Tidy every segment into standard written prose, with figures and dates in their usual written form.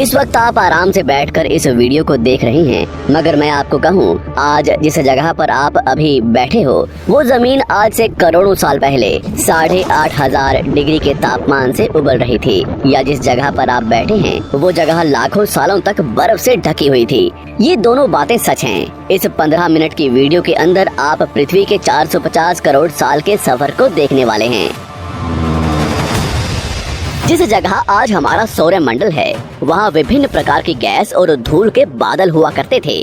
इस वक्त आप आराम से बैठकर इस वीडियो को देख रहे हैं, मगर मैं आपको कहूँ, आज जिस जगह पर आप अभी बैठे हो वो जमीन आज से करोड़ों साल पहले 8,500 डिग्री के तापमान से उबल रही थी, या जिस जगह पर आप बैठे हैं वो जगह लाखों सालों तक बर्फ से ढकी हुई थी। ये दोनों बातें सच हैं। इस 15 मिनट की वीडियो के अंदर आप पृथ्वी के 450 करोड़ साल के सफर को देखने वाले हैं। जिस जगह आज हमारा सौरमंडल है वहाँ विभिन्न प्रकार की गैस और धूल के बादल हुआ करते थे।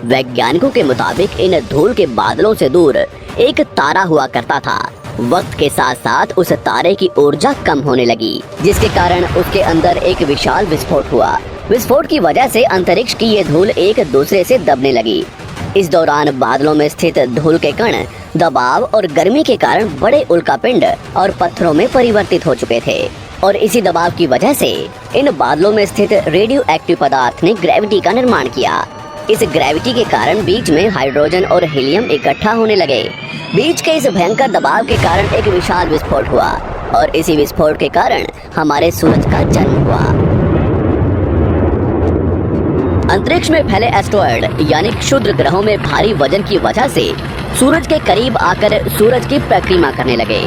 वैज्ञानिकों के मुताबिक इन धूल के बादलों से दूर एक तारा हुआ करता था। वक्त के साथ साथ उस तारे की ऊर्जा कम होने लगी, जिसके कारण उसके अंदर एक विशाल विस्फोट हुआ। विस्फोट की वजह से अंतरिक्ष की ये धूल एक दूसरे से दबने लगी। इस दौरान बादलों में स्थित धूल के कण दबाव और गर्मी के कारण बड़े उल्कापिंड और पत्थरों में परिवर्तित हो चुके थे, और इसी दबाव की वजह से इन बादलों में स्थित रेडियो एक्टिव पदार्थ ने ग्रेविटी का निर्माण किया। इस ग्रेविटी के कारण बीच में हाइड्रोजन और हीलियम इकट्ठा होने लगे। बीच के इस भयंकर दबाव के कारण एक विशाल विस्फोट हुआ, और इसी विस्फोट के कारण हमारे सूरज का जन्म हुआ। अंतरिक्ष में फैले एस्टेरॉयड यानी क्षुद्र ग्रहों में भारी वजन की वजह से सूरज के करीब आकर सूरज की परिक्रमा करने लगे।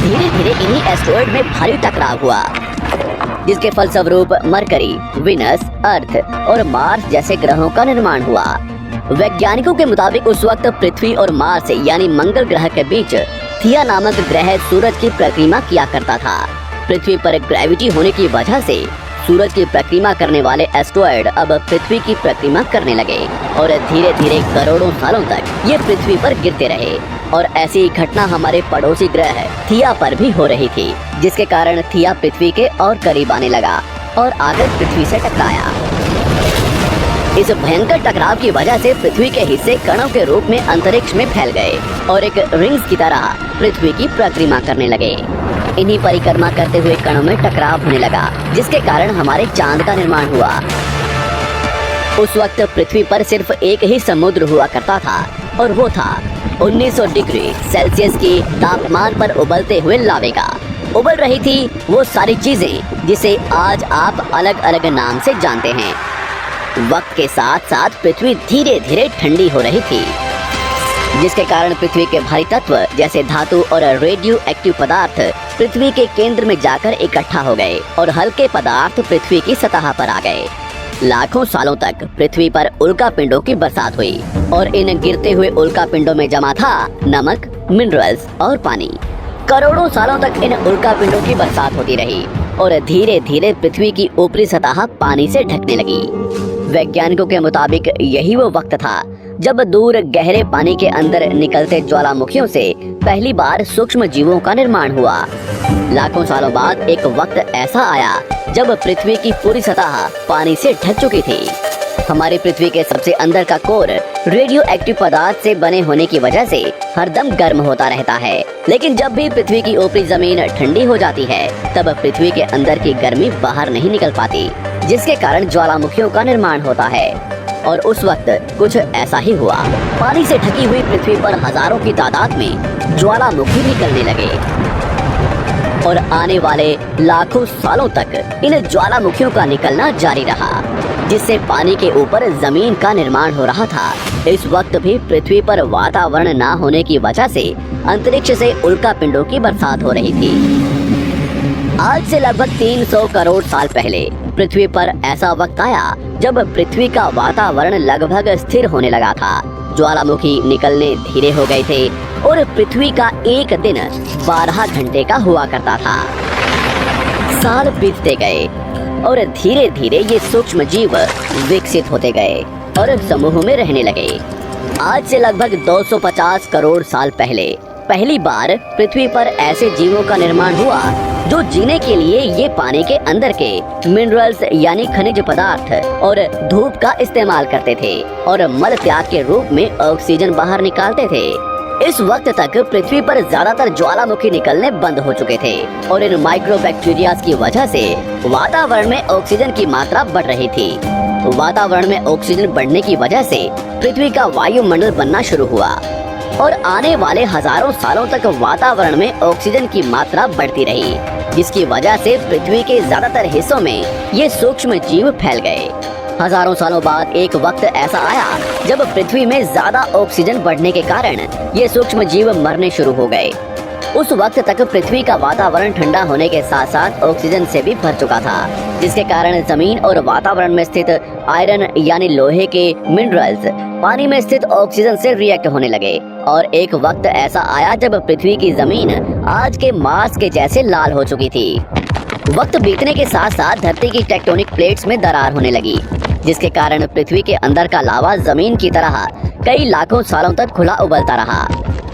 धीरे धीरे इन्हीं एस्टेरॉयड में भारी टकराव हुआ, जिसके फलस्वरूप मरकरी, विनस, अर्थ और मार्स जैसे ग्रहों का निर्माण हुआ। वैज्ञानिकों के मुताबिक उस वक्त पृथ्वी और मार्स यानी मंगल ग्रह के बीच थिया नामक ग्रह सूरज की परिक्रमा किया करता था। पृथ्वी पर ग्रेविटी होने की वजह से सूरज की परिक्रमा करने वाले एस्टेरॉयड अब पृथ्वी की परिक्रमा करने लगे, और धीरे धीरे करोड़ों सालों तक ये पृथ्वी पर गिरते रहे। और ऐसी घटना हमारे पड़ोसी ग्रह थिया पर भी हो रही थी, जिसके कारण थिया पृथ्वी के और करीब आने लगा और आकर पृथ्वी से टकराया। इस भयंकर टकराव की वजह से पृथ्वी के हिस्से कणों के रूप में अंतरिक्ष में फैल गए और एक रिंग्स की तरह पृथ्वी की परिक्रमा करने लगे। इन्हीं परिक्रमा करते हुए कणों में टकराव होने लगा, जिसके कारण हमारे चांद का निर्माण हुआ। उस वक्त पृथ्वी पर सिर्फ एक ही समुद्र हुआ करता था, और वो था 1900 डिग्री सेल्सियस की तापमान पर उबलते हुए लावे का। उबल रही थी वो सारी चीजें जिसे आज आप अलग अलग नाम से जानते हैं। वक्त के साथ साथ पृथ्वी धीरे धीरे ठंडी हो रही थी, जिसके कारण पृथ्वी के भारी तत्व जैसे धातु और रेडियो एक्टिव पदार्थ पृथ्वी के केंद्र में जाकर इकट्ठा हो गए, और हल्के पदार्थ पृथ्वी की सतह पर आ गए। लाखों सालों तक पृथ्वी पर उल्कापिंडों की बरसात हुई, और इन गिरते हुए उल्कापिंडों में जमा था नमक, मिनरल्स और पानी। करोड़ों सालों तक इन उल्कापिंडों की बरसात होती रही, और धीरे धीरे पृथ्वी की ऊपरी सतह पानी से ढकने लगी। वैज्ञानिकों के मुताबिक यही वो वक्त था जब दूर गहरे पानी के अंदर निकलते ज्वालामुखियों से पहली बार सूक्ष्म जीवों का निर्माण हुआ। लाखों सालों बाद एक वक्त ऐसा आया जब पृथ्वी की पूरी सतह पानी से ढक चुकी थी। हमारी पृथ्वी के सबसे अंदर का कोर रेडियो एक्टिव पदार्थ से बने होने की वजह से हरदम गर्म होता रहता है, लेकिन जब भी पृथ्वी की ऊपरी जमीन ठंडी हो जाती है तब पृथ्वी के अंदर की गर्मी बाहर नहीं निकल पाती, जिसके कारण ज्वालामुखियों का निर्माण होता है। और उस वक्त कुछ ऐसा ही हुआ। पानी से ढकी हुई पृथ्वी पर हजारों की तादाद में ज्वालामुखी निकलने लगे, और आने वाले लाखों सालों तक इन ज्वालामुखियों का निकलना जारी रहा, जिससे पानी के ऊपर जमीन का निर्माण हो रहा था। इस वक्त भी पृथ्वी पर वातावरण न होने की वजह से अंतरिक्ष से उल्कापिंडों की बरसात हो रही थी। आज से लगभग 300 करोड़ साल पहले पृथ्वी पर ऐसा वक्त आया जब पृथ्वी का वातावरण लगभग स्थिर होने लगा था। ज्वालामुखी निकलने धीरे हो गए थे, और पृथ्वी का एक दिन 12 घंटे का हुआ करता था। साल बीतते गए, और धीरे धीरे ये सूक्ष्म जीव विकसित होते गए और समूह में रहने लगे। आज से लगभग 250 करोड़ साल पहले पहली बार पृथ्वी पर ऐसे जीवों का निर्माण हुआ जो जीने के लिए ये पानी के अंदर के मिनरल्स यानी खनिज पदार्थ और धूप का इस्तेमाल करते थे, और मल त्याग के रूप में ऑक्सीजन बाहर निकालते थे। इस वक्त तक पृथ्वी पर ज्यादातर ज्वालामुखी निकलने बंद हो चुके थे, और इन माइक्रोबैक्टीरिया की वजह से वातावरण में ऑक्सीजन की मात्रा बढ़ रही थी। वातावरण में ऑक्सीजन बढ़ने की वजह से पृथ्वी का वायुमंडल बनना शुरू हुआ, और आने वाले हजारों सालों तक वातावरण में ऑक्सीजन की मात्रा बढ़ती रही। जिसकी वजह से पृथ्वी के ज्यादातर हिस्सों में ये सूक्ष्म जीव फैल गए। हजारों सालों बाद एक वक्त ऐसा आया जब पृथ्वी में ज्यादा ऑक्सीजन बढ़ने के कारण ये सूक्ष्म जीव मरने शुरू हो गए। उस वक्त तक पृथ्वी का वातावरण ठंडा होने के साथ साथ ऑक्सीजन से भी भर चुका था, जिसके कारण जमीन और वातावरण में स्थित आयरन यानी लोहे के मिनरल्स पानी में स्थित ऑक्सीजन से रिएक्ट होने लगे। और एक वक्त ऐसा आया जब पृथ्वी की जमीन आज के मार्स के जैसे लाल हो चुकी थी। वक्त बीतने के साथ साथ धरती की टेक्टोनिक प्लेट्स में दरार होने लगी, जिसके कारण पृथ्वी के अंदर का लावा जमीन की तरह कई लाखों सालों तक खुला उबलता रहा।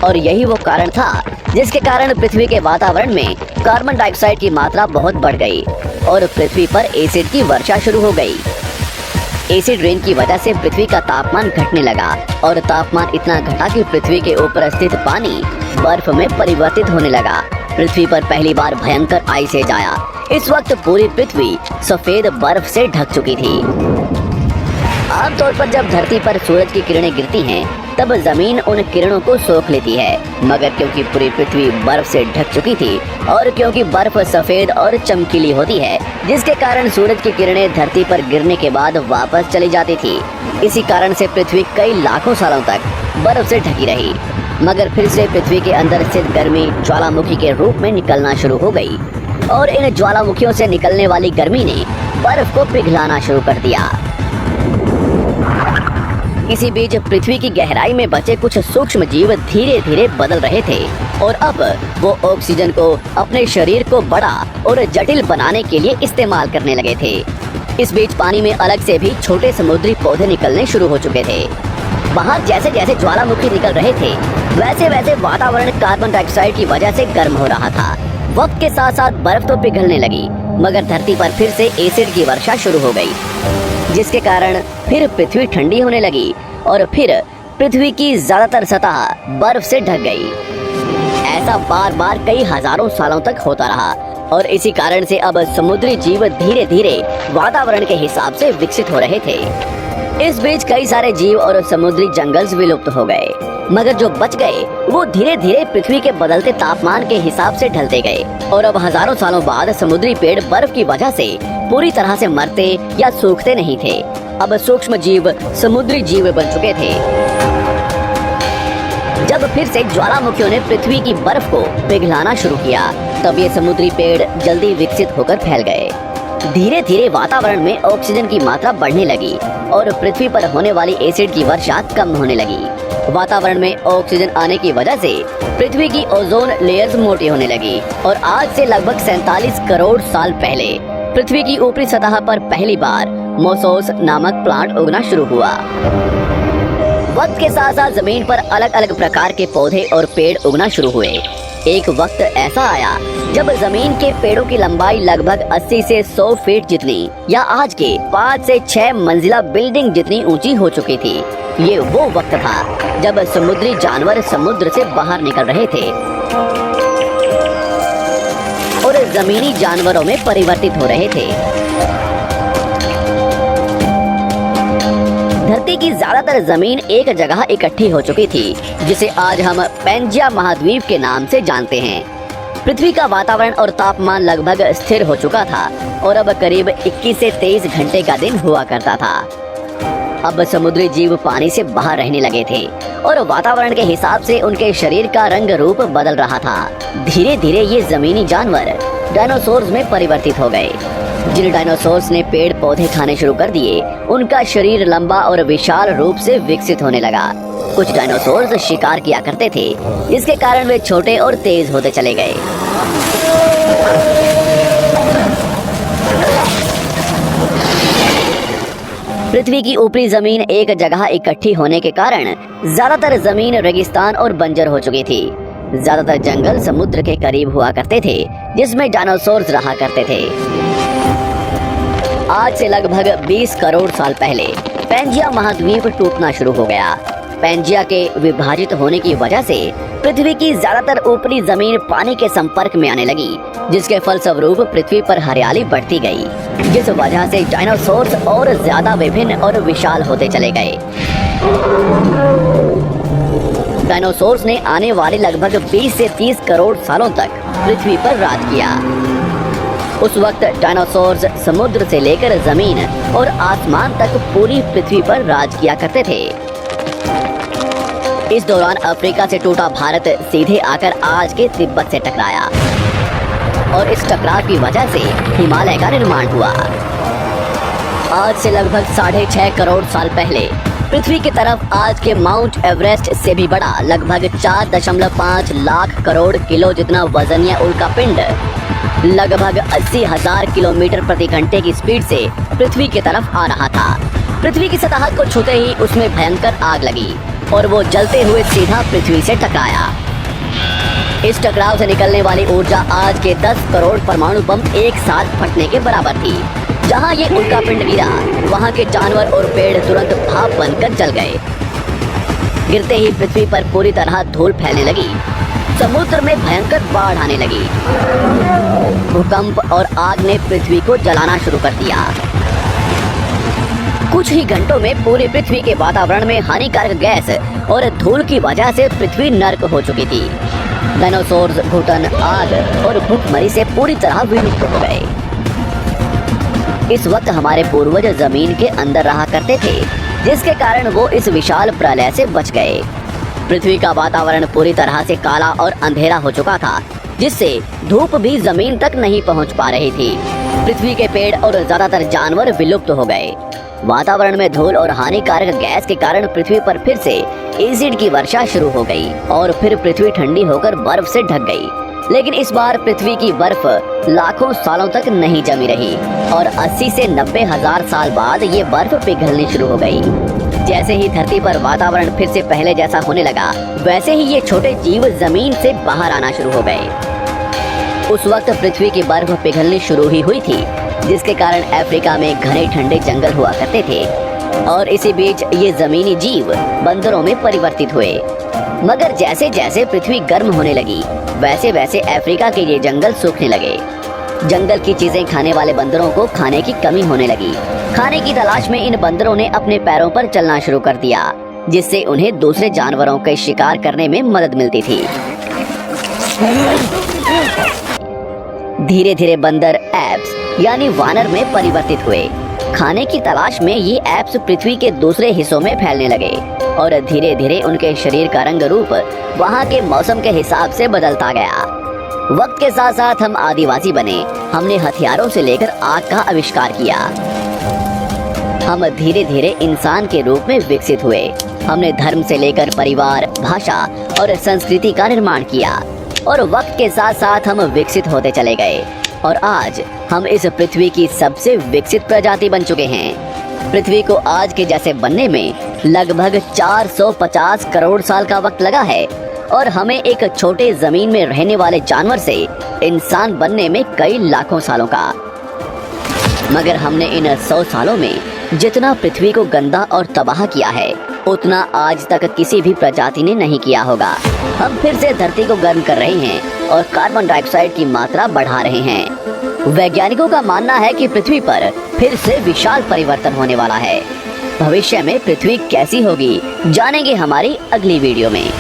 और यही वो कारण था जिसके कारण पृथ्वी के वातावरण में कार्बन डाइऑक्साइड की मात्रा बहुत बढ़ गई और पृथ्वी पर एसिड की वर्षा शुरू हो गई। एसिड रेन की वजह से पृथ्वी का तापमान घटने लगा और तापमान इतना घटा कि पृथ्वी के ऊपर स्थित पानी बर्फ में परिवर्तित होने लगा। पृथ्वी पर पहली बार भयंकर आइस एज आया। इस वक्त पूरी पृथ्वी सफेद बर्फ से ढक चुकी थी। आमतौर पर जब धरती पर सूरज की किरणें गिरती हैं, तब जमीन उन किरणों को सोख लेती है, मगर क्योंकि पूरी पृथ्वी बर्फ से ढक चुकी थी और क्योंकि बर्फ सफेद और चमकीली होती है, जिसके कारण सूरज की किरणें धरती पर गिरने के बाद वापस चली जाती थी। इसी कारण से पृथ्वी कई लाखों सालों तक बर्फ से ढकी रही, मगर फिर से पृथ्वी के अंदर स्थित गर्मी ज्वालामुखी के रूप में निकलना शुरू हो गई और इन ज्वालामुखियों से निकलने वाली गर्मी ने बर्फ को पिघलाना शुरू कर दिया। इसी बीच पृथ्वी की गहराई में बचे कुछ सूक्ष्म जीव धीरे धीरे बदल रहे थे और अब वो ऑक्सीजन को अपने शरीर को बड़ा और जटिल बनाने के लिए इस्तेमाल करने लगे थे। इस बीच पानी में अलग से भी छोटे समुद्री पौधे निकलने शुरू हो चुके थे। बाहर जैसे जैसे ज्वालामुखी निकल रहे थे, वैसे वैसे वातावरण कार्बन डाइऑक्साइड की वजह से गर्म हो रहा था। वक्त के साथ साथ बर्फ तो पिघलने लगी, मगर धरती पर फिर से एसिड की वर्षा शुरू हो गई, जिसके कारण फिर पृथ्वी ठंडी होने लगी और फिर पृथ्वी की ज्यादातर सतह बर्फ से ढक गई। ऐसा बार बार कई हजारों सालों तक होता रहा और इसी कारण से अब समुद्री जीव धीरे धीरे वातावरण के हिसाब से विकसित हो रहे थे। इस बीच कई सारे जीव और समुद्री जंगल विलुप्त हो गए, मगर जो बच गए वो धीरे धीरे पृथ्वी के बदलते तापमान के हिसाब से ढलते गए और अब हजारों सालों बाद समुद्री पेड़ बर्फ की वजह से पूरी तरह से मरते या सूखते नहीं थे। अब सूक्ष्म जीव समुद्री जीव बन चुके थे। जब फिर से ज्वालामुखियों ने पृथ्वी की बर्फ को पिघलाना शुरू किया, तब ये समुद्री पेड़ जल्दी विकसित होकर फैल गए। धीरे धीरे वातावरण में ऑक्सीजन की मात्रा बढ़ने लगी और पृथ्वी पर होने वाली एसिड की वर्षा कम होने लगी। वातावरण में ऑक्सीजन आने की वजह से पृथ्वी की ओजोन लेयर्स मोटी होने लगी और आज से लगभग 47 करोड़ साल पहले पृथ्वी की ऊपरी सतह पर पहली बार मोसोस नामक प्लांट उगना शुरू हुआ। वक्त के साथ साथ जमीन पर अलग अलग प्रकार के पौधे और पेड़ उगना शुरू हुए। एक वक्त ऐसा आया जब जमीन के पेड़ों की लंबाई लगभग 80 से 100 फीट जितनी या आज के 5 से 6 मंजिला बिल्डिंग जितनी ऊंची हो चुकी थी। ये वो वक्त था जब समुद्री जानवर समुद्र से बाहर निकल रहे थे और जमीनी जानवरों में परिवर्तित हो रहे थे। धरती की ज्यादातर जमीन एक जगह इकट्ठी हो चुकी थी, जिसे आज हम पैंजिया महाद्वीप के नाम से जानते हैं। पृथ्वी का वातावरण और तापमान लगभग स्थिर हो चुका था और अब करीब 21 से 23 घंटे का दिन हुआ करता था। अब समुद्री जीव पानी से बाहर रहने लगे थे और वातावरण के हिसाब से उनके शरीर का रंग रूप बदल रहा था। धीरे धीरे ये जमीनी जानवर डायनासोर्स में परिवर्तित हो गए। जिन डायनासोर्स ने पेड़ पौधे खाने शुरू कर दिए, उनका शरीर लंबा और विशाल रूप से विकसित होने लगा। कुछ डायनासोर्स शिकार किया करते थे, जिसके कारण वे छोटे और तेज होते चले गए। पृथ्वी की ऊपरी जमीन एक जगह इकट्ठी होने के कारण ज्यादातर जमीन रेगिस्तान और बंजर हो चुकी थी। ज्यादातर जंगल समुद्र के करीब हुआ करते थे, जिसमें डायनासोर्स रहा करते थे। आज से लगभग 20 करोड़ साल पहले पैंजिया महाद्वीप टूटना शुरू हो गया। पैंजिया के विभाजित होने की वजह से पृथ्वी की ज्यादातर ऊपरी जमीन पानी के संपर्क में आने लगी, जिसके फलस्वरूप पृथ्वी पर हरियाली बढ़ती गई, जिस वजह से डायनासोर्स और ज्यादा विभिन्न और विशाल होते चले गए। डायनासोर्स ने आने वाले लगभग 20 से 30 करोड़ सालों तक पृथ्वी पर राज किया। उस वक्त डायनासोर्स समुद्र से लेकर जमीन और आसमान तक पूरी पृथ्वी पर राज किया करते थे। इस दौरान अफ्रीका से टूटा भारत सीधे आकर आज के तिब्बत से टकराया और इस टकराव की वजह से हिमालय का निर्माण हुआ। आज से लगभग 6.5 करोड़ साल पहले पृथ्वी की तरफ आज के माउंट एवरेस्ट से भी बड़ा लगभग 4.5 लाख करोड़ किलो जितना वजनीय उल्कापिंड लगभग 80,000 किलोमीटर प्रति घंटे की स्पीड से पृथ्वी की तरफ आ रहा था। पृथ्वी की सतह को छूते ही उसमें भयंकर आग लगी और वो जलते हुए सीधा पृथ्वी से टकराया। इस टकराव से निकलने वाली ऊर्जा आज के 10 करोड़ परमाणु बम एक साथ फटने के बराबर थी। जहां ये उल्कापिंड गिरा, वहां के जानवर और पेड़ तुरंत भाप बनकर जल गए। गिरते ही पृथ्वी पर पूरी तरह धूल फैलने लगी। समुद्र में भयंकर बाढ़ आने लगी। भूकंप और आग ने पृथ्वी को जलाना शुरू कर दिया। कुछ ही घंटों में पूरी पृथ्वी के वातावरण में हानिकारक गैस और धूल की वजह से पृथ्वी नर्क हो चुकी थी। डायनासोर्स घुटन, आग और भूखमरी से पूरी तरह विलुप्त हो गए। इस वक्त हमारे पूर्वज जमीन के अंदर रहा करते थे, जिसके कारण वो इस विशाल प्रलय से बच गए। पृथ्वी का वातावरण पूरी तरह से काला और अंधेरा हो चुका था, जिससे धूप भी जमीन तक नहीं पहुंच पा रही थी। पृथ्वी के पेड़ और ज्यादातर जानवर विलुप्त हो गए। वातावरण में धूल और हानिकारक गैस के कारण पृथ्वी पर फिर से एसिड की वर्षा शुरू हो गई और फिर पृथ्वी ठंडी होकर बर्फ से ढक गई। लेकिन इस बार पृथ्वी की बर्फ लाखों सालों तक नहीं जमी रही और 80 से 90 हजार साल बाद ये बर्फ पिघलनी शुरू हो गई। जैसे ही धरती पर वातावरण फिर से पहले जैसा होने लगा, वैसे ही ये छोटे जीव जमीन से बाहर आना शुरू हो गए। उस वक्त पृथ्वी की बर्फ पिघलनी शुरू ही हुई थी, जिसके कारण अफ्रीका में घने ठंडे जंगल हुआ करते थे और इसी बीच ये जमीनी जीव बंदरों में परिवर्तित हुए। मगर जैसे जैसे पृथ्वी गर्म होने लगी, वैसे वैसे अफ्रीका के ये जंगल सूखने लगे। जंगल की चीजें खाने वाले बंदरों को खाने की कमी होने लगी। खाने की तलाश में इन बंदरों ने अपने पैरों पर चलना शुरू कर दिया, जिससे उन्हें दूसरे जानवरों के शिकार करने में मदद मिलती थी। धीरे धीरे बंदर एप्स यानी वानर में परिवर्तित हुए। खाने की तलाश में ये एप्स पृथ्वी के दूसरे हिस्सों में फैलने लगे और धीरे धीरे उनके शरीर का रंग रूप वहाँ के मौसम के हिसाब से बदलता गया। वक्त के साथ साथ हम आदिवासी बने। हमने हथियारों से लेकर आग का आविष्कार किया। हम धीरे धीरे इंसान के रूप में विकसित हुए। हमने धर्म से लेकर परिवार, भाषा और संस्कृति का निर्माण किया और वक्त के साथ साथ हम विकसित होते चले गए और आज हम इस पृथ्वी की सबसे विकसित प्रजाति बन चुके हैं। पृथ्वी को आज के जैसे बनने में लगभग 450 करोड़ साल का वक्त लगा है और हमें एक छोटे जमीन में रहने वाले जानवर से इंसान बनने में कई लाखों सालों का। मगर हमने इन 100 सालों में जितना पृथ्वी को गंदा और तबाह किया है, उतना आज तक किसी भी प्रजाति ने नहीं किया होगा। हम फिर से धरती को गर्म कर रहे हैं और कार्बन डाइऑक्साइड की मात्रा बढ़ा रहे हैं। वैज्ञानिकों का मानना है कि पृथ्वी पर फिर से विशाल परिवर्तन होने वाला है। भविष्य में पृथ्वी कैसी होगी, जानेंगे हमारी अगली वीडियो में।